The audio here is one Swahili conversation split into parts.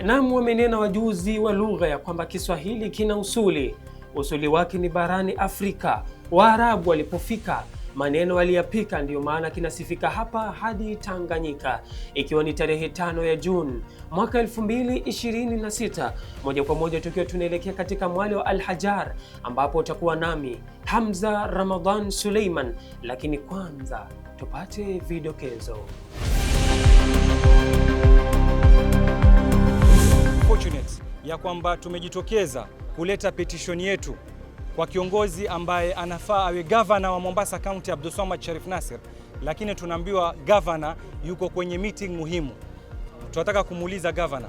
Naam, wamenena wajuzi wa lugha ya kwamba Kiswahili kina usuli wake ni barani Afrika. Waarabu walipofika maneno waliyapika, ndiyo maana kinasifika hapa hadi Tanganyika. Ikiwa ni tarehe 5 ya Juni mwaka 2026, moja kwa moja tukiwa tunaelekea katika mwale wa Al-Hajar, ambapo utakuwa nami Hamza Ramadhan Suleiman, lakini kwanza tupate vidokezo. Fortunate ya kwamba tumejitokeza kuleta petition yetu kwa kiongozi ambaye anafaa awe gavana wa Mombasa County, Abdulswamad Sharif Nassir, lakini tunaambiwa gavana yuko kwenye meeting muhimu. Tunataka kumuuliza gavana,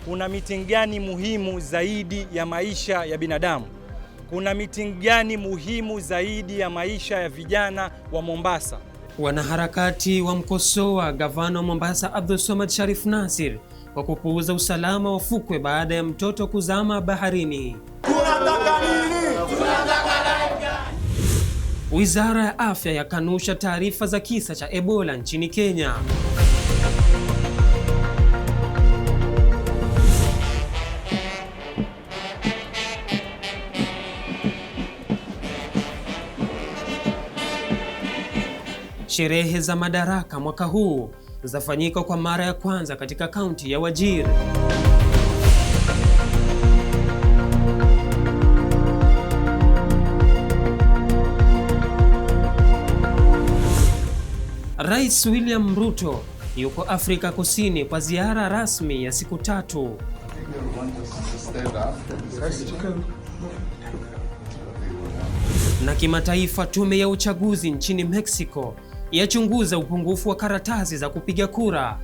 kuna meeting gani muhimu zaidi ya maisha ya binadamu? Kuna meeting gani muhimu zaidi ya maisha ya vijana wa Mombasa? Wanaharakati wamkosoa gavana wa Mombasa Abdulswamad Sharif Nassir kwa kupuuza usalama wa fukwe baada ya mtoto kuzama baharini. Wizara ya Afya yakanusha taarifa za kisa cha Ebola nchini Kenya. Sherehe za madaraka mwaka huu zafanyika kwa mara ya kwanza katika kaunti ya Wajir. Rais William Ruto yuko Afrika Kusini kwa ziara rasmi ya siku 3. Na kimataifa, tume ya uchaguzi nchini Mexico yachunguza upungufu wa karatasi za kupiga kura.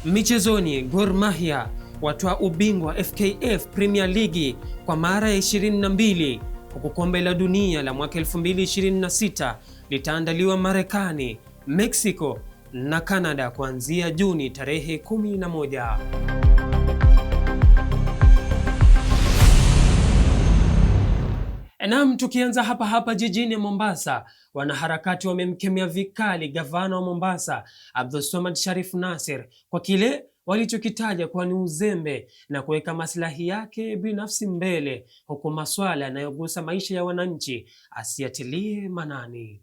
Michezoni, Gor Mahia watwaa ubingwa FKF Premier League kwa mara ya 22, huku kombe la dunia la mwaka 2026 litaandaliwa Marekani, Mexico na Canada kuanzia Juni tarehe 11. Naam, tukianza hapa jijini Mombasa, wanaharakati wamemkemea vikali gavana wa Mombasa Abdulswamad Sharif Nassir kwa kile walichokitaja kuwa ni uzembe na kuweka maslahi yake binafsi mbele, huku masuala yanayogusa maisha ya wananchi asiyatilie manani.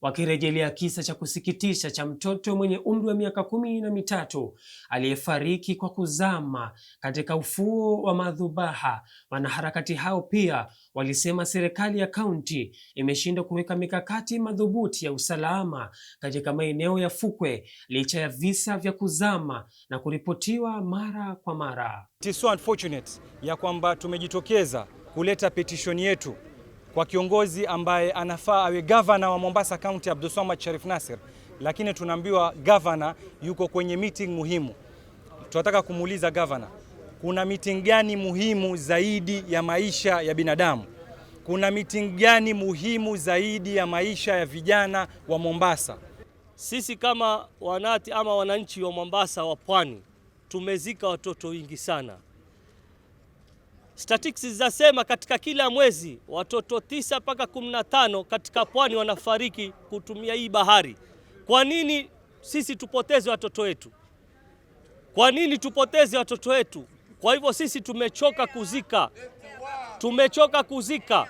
Wakirejelea kisa cha kusikitisha cha mtoto mwenye umri wa miaka 13 aliyefariki kwa kuzama katika ufuo wa Madhubaha, wanaharakati hao pia walisema serikali ya kaunti imeshindwa kuweka mikakati madhubuti ya usalama katika maeneo ya fukwe licha ya visa vya kuzama na kuripotiwa mara kwa mara. It is so unfortunate ya kwamba tumejitokeza kuleta petition yetu kwa kiongozi ambaye anafaa awe gavana wa Mombasa County, Abdulswamad Sharif Nassir, lakini tunaambiwa gavana yuko kwenye meeting muhimu. Tunataka kumuuliza gavana, kuna meeting gani muhimu zaidi ya maisha ya binadamu? Kuna meeting gani muhimu zaidi ya maisha ya vijana wa Mombasa? Sisi kama wanati ama wananchi wa Mombasa wa Pwani tumezika watoto wengi sana. Statistics zasema katika kila mwezi watoto 9 mpaka 15 katika Pwani wanafariki kutumia hii bahari. Kwa nini sisi tupoteze watoto wetu? Kwa nini tupoteze watoto wetu? Kwa hivyo sisi tumechoka kuzika.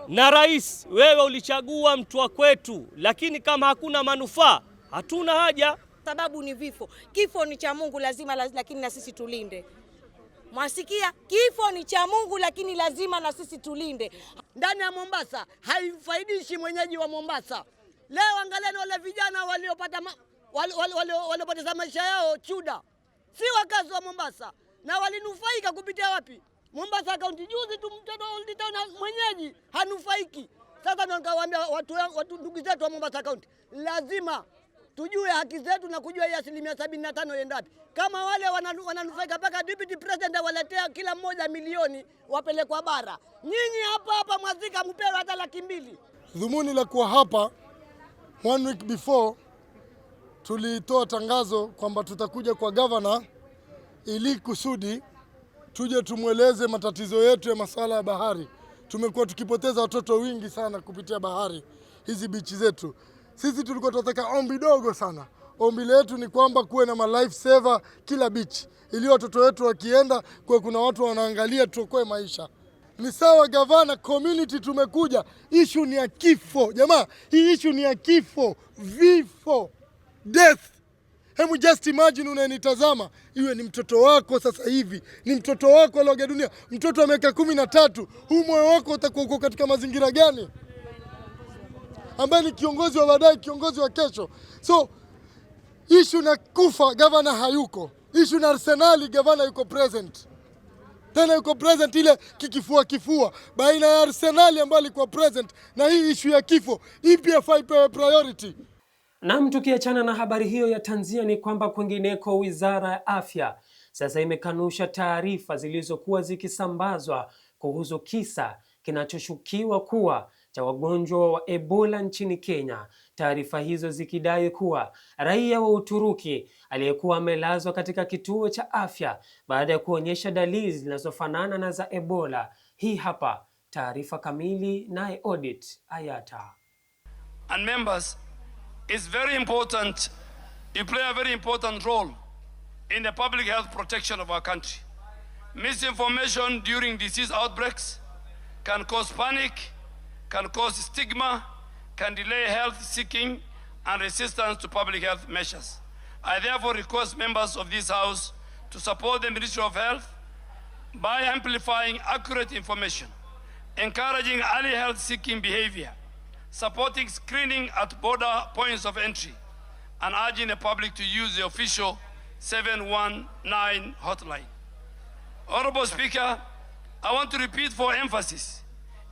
Na rais, wewe ulichagua mtu wa kwetu, lakini kama hakuna manufaa, hatuna haja. Sababu ni vifo. Kifo ni cha Mungu lazima, lakini na sisi tulinde. Mwasikia? Kifo ni cha Mungu lakini lazima na sisi tulinde. Ndani ya Mombasa haifaidishi mwenyeji wa Mombasa. Leo angalieni wale vijana waliopoteza maisha yao Chuda. Si wakazi wa Mombasa. Na walinufaika kupitia wapi? Mombasa County. Juzi tu mtoto ulitana mwenyeji hanufaiki. Sasa ndo nikawaambia watu ndugu zetu wa Mombasa County, lazima tujue haki zetu na kujua hii 75% yendapi. Kama wale wananufaika mpaka deputy president waletea kila mmoja milioni wapelekwa bara. Nyinyi hapa mwazika mpewe hata 200,000. Dhumuni la kuwa hapa 1 week before tulitoa tangazo kwamba tutakuja kwa governor ili kusudi tuje tumweleze matatizo yetu ya masuala ya bahari. Tumekuwa tukipoteza watoto wengi sana kupitia bahari hizi bichi zetu. Sisi tulikuwa tunataka ombi dogo sana. ombi letu ni kwamba kuwe na life saver kila beach, ili watoto wetu wakienda kwa kuna watu wanaangalia, tuokoe maisha. Ni sawa gavana, community tumekuja, issue ni ya kifo. Jamaa, hii issue ni ya kifo, vifo, death. Hemu just imagine unanitazama, iwe ni mtoto wako sasa hivi, ni mtoto wako alioga dunia, mtoto wa miaka 13, huu moyo wako utakuwa uko katika mazingira gani? Ambaye ni kiongozi wa baadaye, kiongozi wa kesho. So issue na kufa, gavana hayuko. Issue na Arsenali, gavana yuko present. Tena yuko present ile kifua baina ya Arsenali ambayo alikuwa present na hii issue ya kifo, EPFI ipewe priority. Na tukiachana na habari hiyo ya tanzia, ni kwamba kwingineko Wizara ya Afya sasa imekanusha taarifa zilizokuwa zikisambazwa kuhusu kisa kinachoshukiwa kuwa cha wagonjwa wa Ebola nchini Kenya. Taarifa hizo zikidai kuwa raia wa Uturuki aliyekuwa amelazwa katika kituo cha afya baada ya kuonyesha dalili zinazofanana na za Ebola. Hii hapa taarifa kamili naye Audit Ayata. And members, it's very important, you play a very important role in the public health protection of our country. Misinformation during disease outbreaks can cause panic, can cause stigma, can delay health seeking and resistance to public health measures. I therefore request members of this House to support the Ministry of Health by amplifying accurate information, encouraging early health seeking behavior, supporting screening at border points of entry, and urging the public to use the official 719 hotline. Honorable Speaker, I want to repeat for emphasis,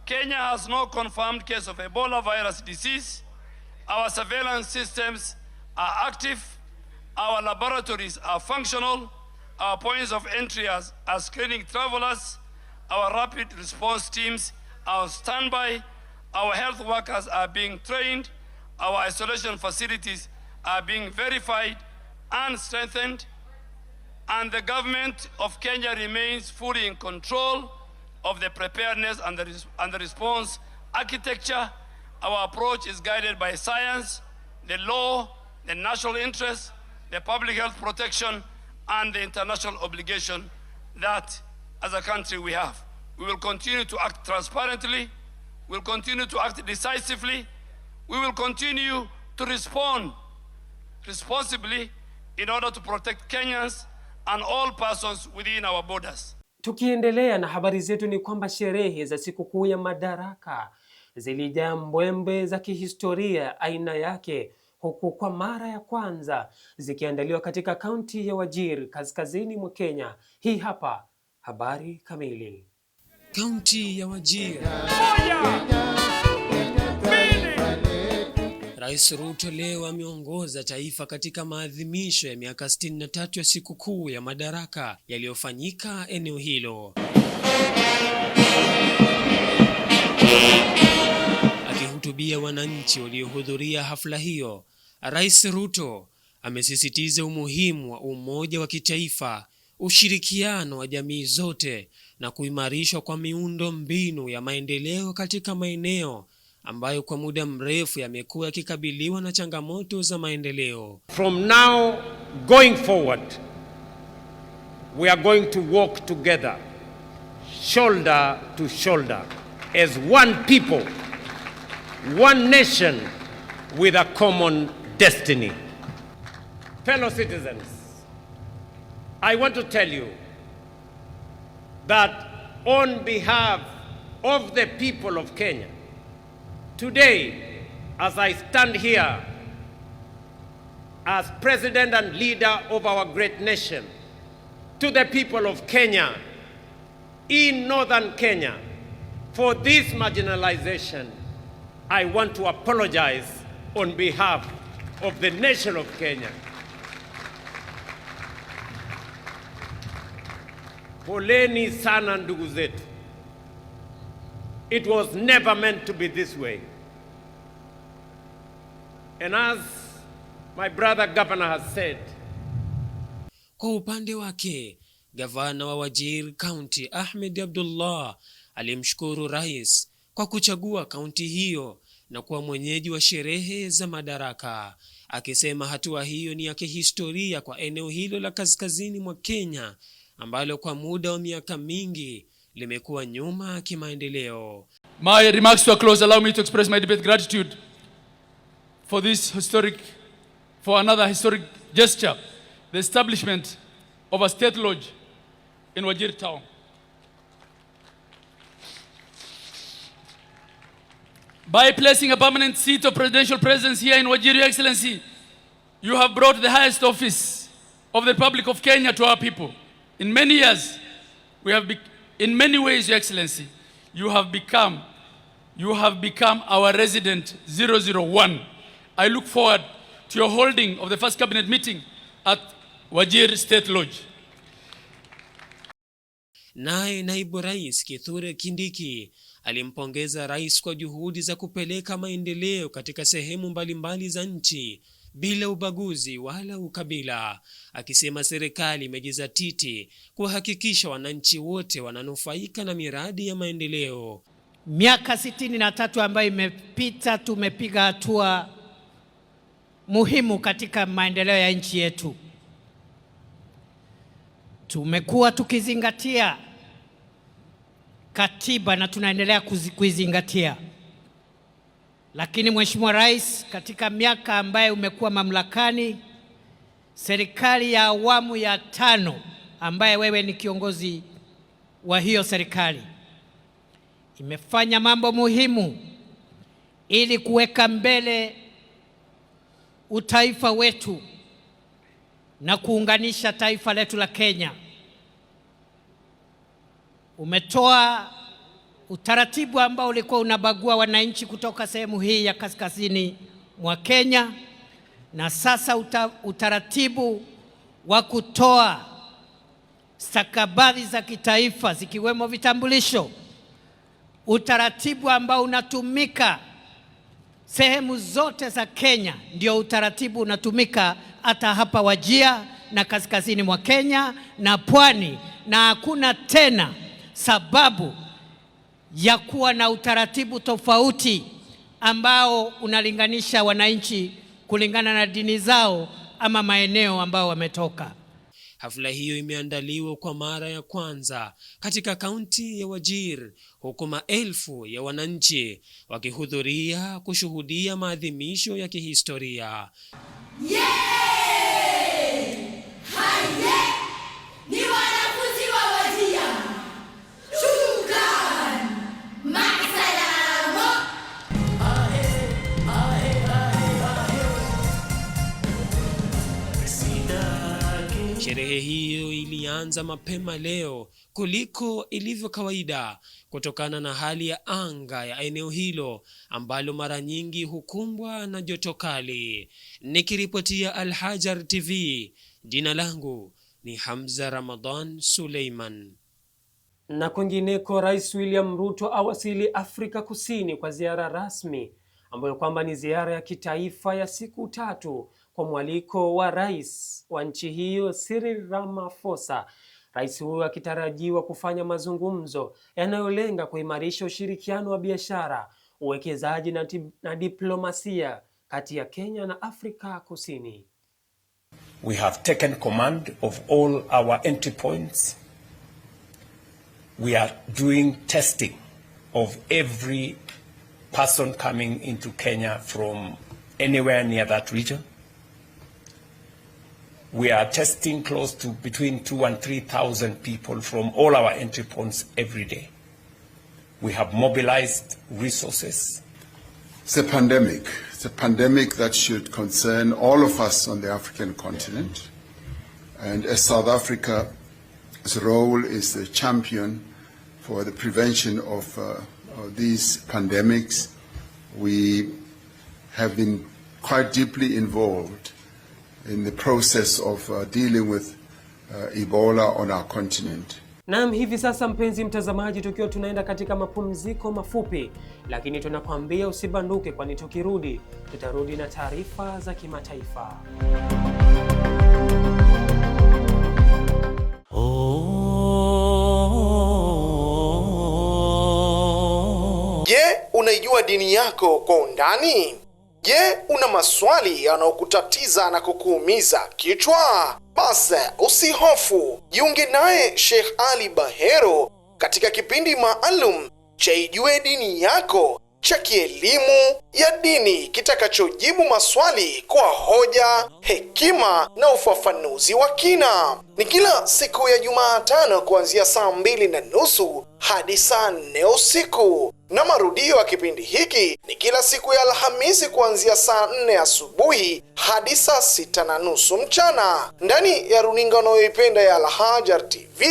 Kenya has no confirmed case of Ebola virus disease. Our surveillance systems are active. Our laboratories are functional. Our points of entry are screening travelers. Our rapid response teams are on standby. Our health workers are being trained. Our isolation facilities are being verified and strengthened. And the government of Kenya remains fully in control of the preparedness and the response architecture. Our approach is guided by science, the law, the national interest, the public health protection, and the international obligation that as a country we have. We will continue to act transparently. We will continue to act decisively. We will continue to respond responsibly in order to protect Kenyans and all persons within our borders. Tukiendelea na habari zetu, ni kwamba sherehe za sikukuu ya Madaraka zilijaa mbwembe za kihistoria aina yake, huku kwa mara ya kwanza zikiandaliwa katika kaunti ya Wajir kaskazini mwa Kenya. Hii hapa habari kamili. Kaunti ya Wajir. Rais Ruto leo ameongoza taifa katika maadhimisho ya miaka 63 ya sikukuu ya Madaraka yaliyofanyika eneo hilo. Akihutubia wananchi waliohudhuria hafla hiyo, Rais Ruto amesisitiza umuhimu wa umoja wa kitaifa, ushirikiano wa jamii zote na kuimarishwa kwa miundo mbinu ya maendeleo katika maeneo ambayo kwa muda mrefu yamekuwa yakikabiliwa na changamoto za maendeleo. From now going forward, we are going to walk together, shoulder to shoulder, as one people, one nation with a common destiny. Fellow citizens, I want to tell you that on behalf of the people of Kenya, today, as I stand here as president and leader of our great nation, to the people of Kenya, in northern Kenya, for this marginalization, I want to apologize on behalf of the nation of Kenya. Poleni sana ndugu zetu. It was never meant to be this way. And as my brother governor has said, kwa upande wake, gavana wa Wajir County Ahmed Abdullah alimshukuru rais kwa kuchagua kaunti hiyo na kuwa mwenyeji wa sherehe za madaraka, akisema hatua hiyo ni ya kihistoria kwa eneo hilo la kaskazini mwa Kenya ambalo kwa muda wa miaka mingi limekuwa nyuma kimaendeleo. My remarks to a close, allow me to express my deep gratitude for another historic gesture, the establishment of a state lodge in Wajir town. By placing a permanent seat of presidential presence here in Wajir, Your Excellency, you have brought the highest office of the Republic of Kenya to our people. In many years, in many ways, Your Excellency, you have become our resident 001. I look forward to your holding of the first cabinet meeting at Wajir State Lodge. Naye naibu rais Kithure Kindiki alimpongeza rais kwa juhudi za kupeleka maendeleo katika sehemu mbalimbali za nchi bila ubaguzi wala ukabila, akisema serikali imejizatiti kuhakikisha wananchi wote wananufaika na miradi ya maendeleo. Miaka 63 ambayo imepita, tumepiga hatua muhimu katika maendeleo ya nchi yetu. Tumekuwa tukizingatia katiba na tunaendelea kuizingatia. Lakini Mheshimiwa Rais, katika miaka ambayo umekuwa mamlakani, serikali ya awamu ya 5 ambaye wewe ni kiongozi wa hiyo serikali imefanya mambo muhimu ili kuweka mbele utaifa wetu na kuunganisha taifa letu la Kenya. Umetoa utaratibu ambao ulikuwa unabagua wananchi kutoka sehemu hii ya kaskazini mwa Kenya, na sasa utaratibu wa kutoa stakabadhi za kitaifa zikiwemo vitambulisho, utaratibu ambao unatumika sehemu zote za Kenya, ndio utaratibu unatumika hata hapa Wajir na kaskazini mwa Kenya na pwani, na hakuna tena sababu ya kuwa na utaratibu tofauti ambao unalinganisha wananchi kulingana na dini zao ama maeneo ambao wametoka. Hafla hiyo imeandaliwa kwa mara ya kwanza katika kaunti ya Wajir, huku maelfu ya wananchi wakihudhuria kushuhudia maadhimisho ya kihistoria. Sherehe hiyo ilianza mapema leo kuliko ilivyo kawaida kutokana na hali ya anga ya eneo hilo ambalo mara nyingi hukumbwa na joto kali. Nikiripotia Al Hajar TV, jina langu ni Hamza Ramadhan Suleiman. Na kwingineko, Rais William Ruto awasili Afrika Kusini kwa ziara rasmi ambayo kwamba ni ziara ya kitaifa ya siku 3 kwa mwaliko wa rais wa nchi hiyo Cyril Ramaphosa. Rais huyo akitarajiwa kufanya mazungumzo yanayolenga kuimarisha ushirikiano wa biashara, uwekezaji na diplomasia kati ya Kenya na Afrika Kusini. We have taken command of all our entry points. We are doing testing of every person coming into Kenya from anywhere near that region. We are testing close to between 2,000 and 3,000 people from all our entry points every day. We have mobilized resources. It's a pandemic. It's a pandemic that should concern all of us on the African continent. And as South Africa's role is the champion for the prevention of these pandemics, we have been quite deeply involved in the process of dealing with Ebola on our continent. Naam, hivi sasa mpenzi mtazamaji, tukiwa tunaenda katika mapumziko mafupi, lakini tunakwambia usibanduke, kwani tukirudi tutarudi na taarifa za kimataifa. Je, unaijua dini yako kwa undani? Je, una maswali yanayokutatiza na kukuumiza kichwa? Basi usihofu, jiunge naye Sheikh Ali Bahero katika kipindi maalum cha Ijue Dini Yako cha kielimu ya dini kitakachojibu maswali kwa hoja, hekima na ufafanuzi wa kina. Ni kila siku ya Jumatano kuanzia saa 2:30 hadi saa 4 usiku, na marudio ya kipindi hiki ni kila siku ya Alhamisi kuanzia saa 4 asubuhi hadi saa 6:30 mchana ndani ya runinga unayoipenda ya Al-Hajar TV,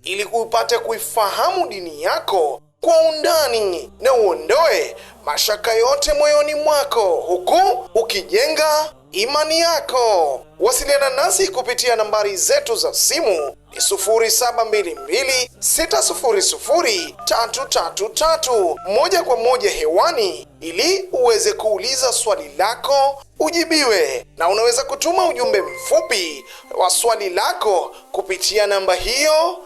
ili kupata kuifahamu dini yako kwa undani na uondoe mashaka yote moyoni mwako, huku ukijenga imani yako. Wasiliana nasi kupitia nambari zetu za simu ni 0722600333 moja kwa moja hewani, ili uweze kuuliza swali lako ujibiwe, na unaweza kutuma ujumbe mfupi wa swali lako kupitia namba hiyo.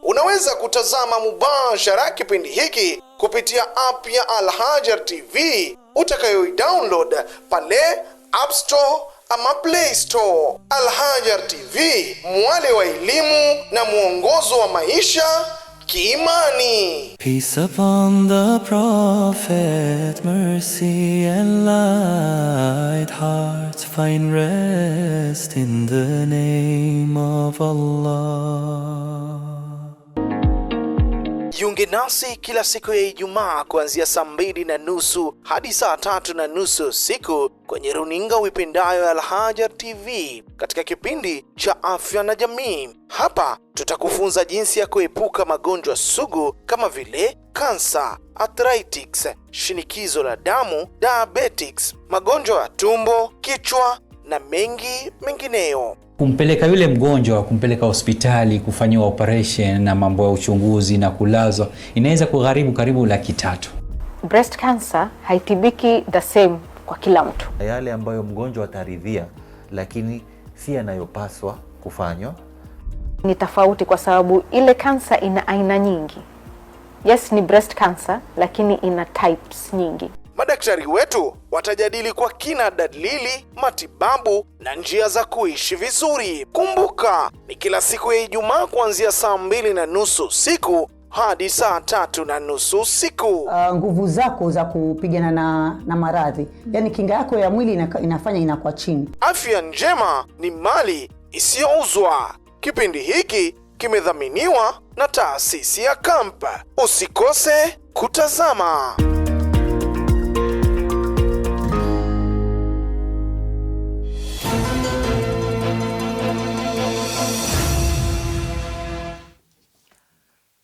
Unaweza kutazama mubashara kipindi hiki kupitia app ya Al-Hajar TV utakayoidownload pale App Store ama Play Store. Al-Hajar TV, mwale wa elimu na mwongozo wa maisha kiimani. Peace upon the Prophet, mercy and light, hearts find rest in the name of Allah. Jiunge nasi kila siku ya Ijumaa kuanzia saa 2:30 hadi saa 3:30 usiku kwenye runinga uipendayo ya Al-Hajar TV katika kipindi cha Afya na Jamii. Hapa tutakufunza jinsi ya kuepuka magonjwa sugu kama vile kansa, arthritis, shinikizo la damu, diabetics, magonjwa ya tumbo, kichwa na mengi mengineyo. Kumpeleka yule mgonjwa, kumpeleka hospitali kufanyiwa operation na mambo ya uchunguzi na kulazwa inaweza kugharimu karibu 300,000. Breast cancer haitibiki the same kwa kila mtu. Yale ambayo mgonjwa ataridhia lakini si yanayopaswa kufanywa ni tofauti, kwa sababu ile cancer ina aina nyingi. Yes, ni breast cancer lakini ina types nyingi. Madaktari wetu watajadili kwa kina dalili, matibabu na njia za kuishi vizuri. Kumbuka, ni kila siku ya Ijumaa kuanzia saa 2:30 usiku hadi saa 3:30 usiku. Nguvu zako za kupigana na maradhi, yani kinga yako ya mwili inafanya inakuwa chini. Afya njema ni mali isiyouzwa. Kipindi hiki kimedhaminiwa na taasisi ya Camp. Usikose kutazama.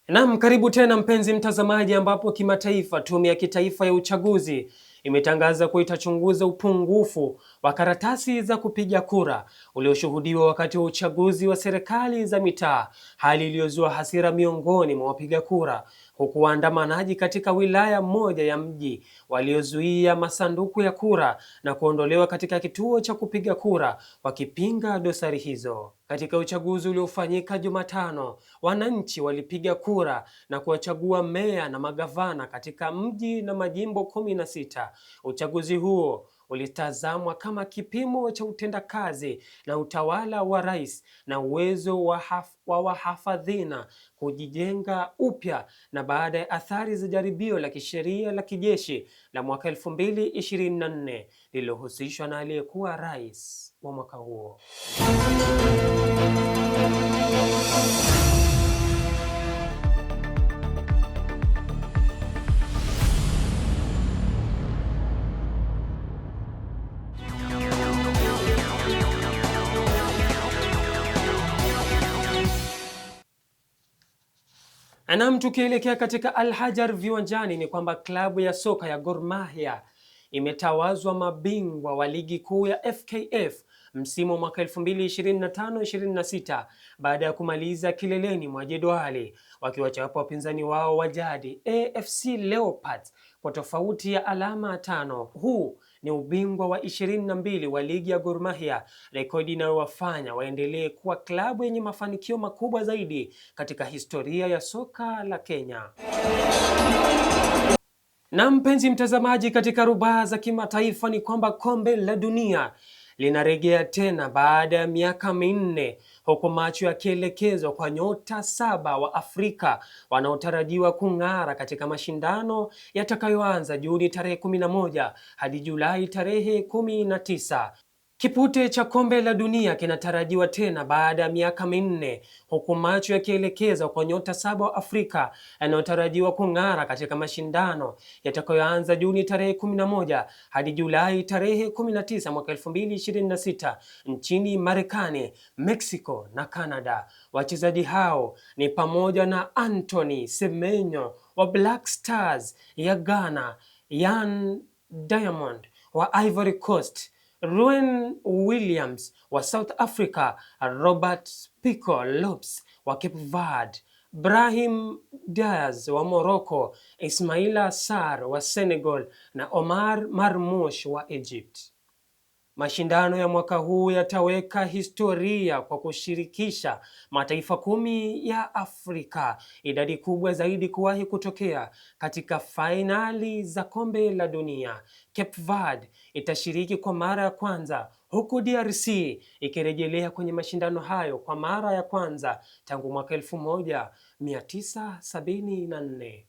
Naam, karibu tena mpenzi mtazamaji, ambapo kimataifa Tume ya Kitaifa ya Uchaguzi imetangaza kuwa itachunguza upungufu wa karatasi za kupiga kura ulioshuhudiwa wakati wa uchaguzi wa serikali za mitaa, hali iliyozua hasira miongoni mwa wapiga kura, huku waandamanaji katika wilaya moja ya mji waliozuia masanduku ya kura na kuondolewa katika kituo cha kupiga kura wakipinga dosari hizo. Katika uchaguzi uliofanyika Jumatano, wananchi walipiga kura na kuwachagua meya na magavana katika mji na majimbo 16. Uchaguzi huo ulitazamwa kama kipimo cha utendakazi na utawala wa rais na uwezo wa wahafadhina kujijenga upya, na baada ya athari za jaribio la kisheria la kijeshi la mwaka 2024 lililohusishwa na aliyekuwa rais wa mwaka huo. Naam, tukielekea katika Al-Hajar viwanjani ni kwamba klabu ya soka ya Gor Mahia imetawazwa mabingwa wa ligi kuu ya FKF msimu wa mwaka 2025-26 baada ya kumaliza kileleni mwa jedwali wakiwachapa wapinzani wao wa jadi AFC Leopards kwa tofauti ya alama 5. Huu ni ubingwa wa 22 wa ligi ya Gor Mahia, rekodi inayowafanya waendelee kuwa klabu yenye mafanikio makubwa zaidi katika historia ya soka la Kenya. Na mpenzi mtazamaji, katika rubaa za kimataifa ni kwamba kombe la dunia linarejea tena baada ya miaka minne, huku macho yakielekezwa kwa nyota 7 wa Afrika wanaotarajiwa kung'ara katika mashindano yatakayoanza Juni tarehe 11 hadi Julai tarehe 19. Kipute cha kombe la dunia kinatarajiwa tena baada ya miaka minne, huku macho yakielekezwa kwa nyota 7 wa Afrika yanayotarajiwa kung'ara katika mashindano yatakayoanza Juni tarehe 11 hadi Julai tarehe 19 mwaka 2026 nchini Marekani, Mexico na Canada. Wachezaji hao ni pamoja na Anthony Semenyo wa Black Stars ya Ghana, Yan Diamond wa Ivory Coast, Rowan Williams wa South Africa, Robert Pico Lopes wa Cape Verde, Brahim Diaz wa Morocco, Ismaila Sarr wa Senegal na Omar Marmoush wa Egypt. Mashindano ya mwaka huu yataweka historia kwa kushirikisha mataifa 10 ya Afrika, idadi kubwa zaidi kuwahi kutokea katika fainali za kombe la dunia. Cape Verde itashiriki kwa mara ya kwanza, huku DRC ikirejelea kwenye mashindano hayo kwa mara ya kwanza tangu mwaka 1974.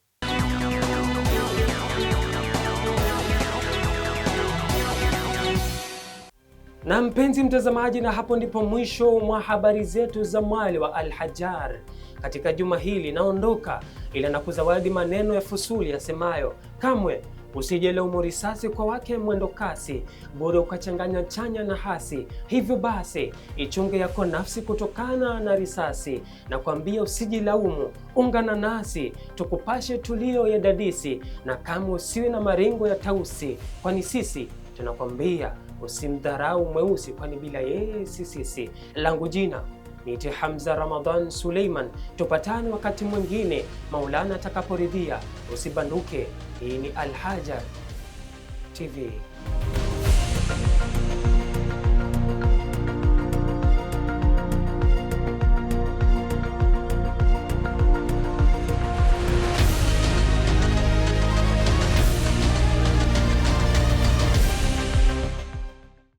Na mpenzi mtazamaji, na hapo ndipo mwisho mwa habari zetu za mwali wa Al-Hajar katika juma hili. Naondoka ila na kuzawadi maneno ya fusuli yasemayo, kamwe usijelaumu risasi kwa wake mwendo kasi, bora ukachanganya chanya na hasi. Hivyo basi ichunge yako nafsi kutokana na risasi, na kuambia usijilaumu, ungana nasi tukupashe tulio ya dadisi, na kamwe usiwe na maringo ya tausi, kwani sisi tunakwambia usimdharau mweusi, kwani bila yeye sisi. Langu jina niite Hamza Ramadhan Suleiman. Tupatane wakati mwingine Maulana atakaporidhia. Usibanduke. Hii ni Al-Hajar TV.